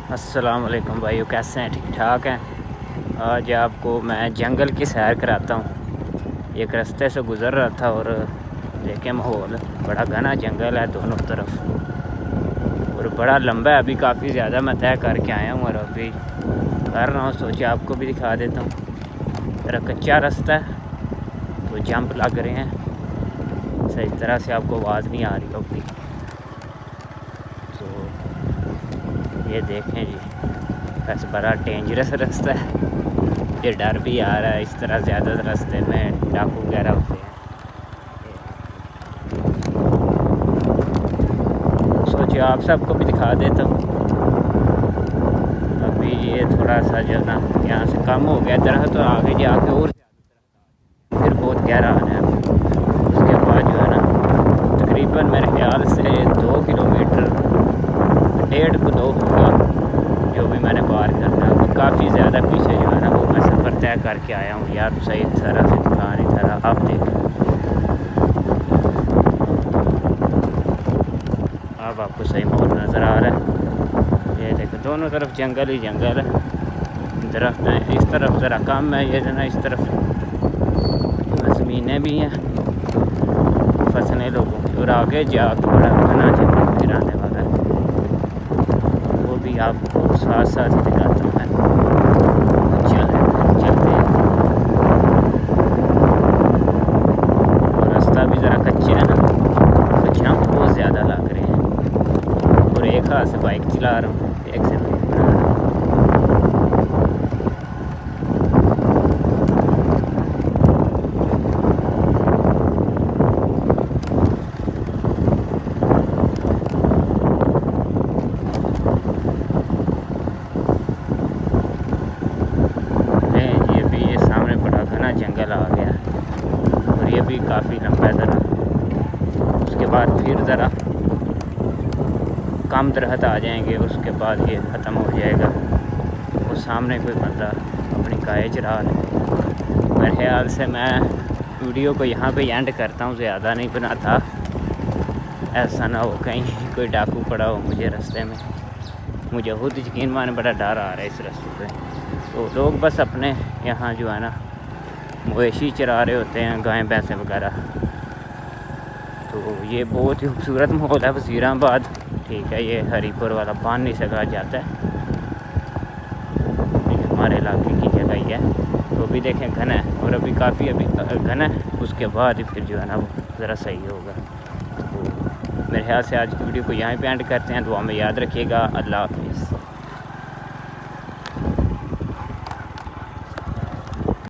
अस्सलाम वालेकुम भाइयों, कैसे हैं? ठीक ठाक हैं। आज आपको मैं जंगल की सैर कराता हूँ। एक रास्ते से गुज़र रहा था और देखे माहौल बड़ा घना जंगल है दोनों तरफ और बड़ा लंबा है। अभी काफ़ी ज़्यादा मैं तय करके आया हूँ और अभी कर रहा हूँ, सोचे आपको भी दिखा देता हूँ। ज़रा कच्चा रास्ता है तो जंप लग रहे हैं, सही तरह से आपको आवाज़ नहीं आ रही होगी। ये देखें जी, बस बड़ा डेंजरस रास्ता है। ये डर भी आ रहा है, इस तरह ज़्यादा रास्ते में डाकू वगैरह होते हैं। सोचिए आप सबको भी दिखा देता हूँ। अभी ये थोड़ा सा जो ना यहाँ से कम हो गया दरख्त, तो आगे जाके और फिर बहुत गहरा आना है। उसके बाद जो है ना तकरीबन मेरे ख्याल से 2 किलोमीटर 1.5-2 होगा जो भी मैंने पार करना है। वो काफ़ी ज़्यादा पीछे जो है ना वो मैं सफ़र तय करके आया हूँ यार। सही तरह से दिखा नहीं था रहा, आप देख अब आपको सही माहौल नज़र आ रहा है। ये देखो दोनों तरफ जंगल ही जंगल है, दरख्त हैं। इस तरफ ज़रा कम है, ये जो ना इस तरफ ज़मीनें भी हैं फसलें लोगों की, और आगे जाकर बड़ा घना जंगल फिर आने वाला है। वो भी आपको साथ साथ ही दिखाता हूँ मैं। चलते हैं। और रास्ता भी ज़रा कच्चा है ना, तो जंप बहुत ज़्यादा लग रहे हैं और एक हाथ से बाइक चला रहा हूँ, एक से वीडियो बना रहा हूँ। जंगल आ गया और ये भी काफ़ी लंबा है ज़रा। उसके बाद फिर ज़रा कम दरख्त आ जाएंगे, उसके बाद ये ख़त्म हो जाएगा। वो सामने कोई बंदा अपनी गाय चरा रहा है। मेरे ख्याल से मैं वीडियो को यहाँ पे एंड करता हूँ, ज़्यादा नहीं बनाता। ऐसा ना हो कहीं कोई डाकू पड़ा हो मुझे रास्ते में। मुझे खुद यकीन माने बड़ा डर आ रहा है इस रास्ते पे। तो लोग बस अपने यहाँ जो है ना मवेशी चरा रहे होते हैं, गाय भैंसे वगैरह। तो ये बहुत ही खूबसूरत माहौल है वज़ीराबाद। ठीक है, ये हरीपुर वाला पानी से कहा जाता है, हमारे इलाके की जगह ही है। तो अभी देखें घना है और अभी काफ़ी अभी घना है, उसके बाद ही फिर जो है ना वो ज़रा सही होगा। तो मेरे ख्याल से आज की वीडियो को यहाँ पे एंड करते हैं। दुआ में याद रखिएगा। अल्लाह हाफिज़।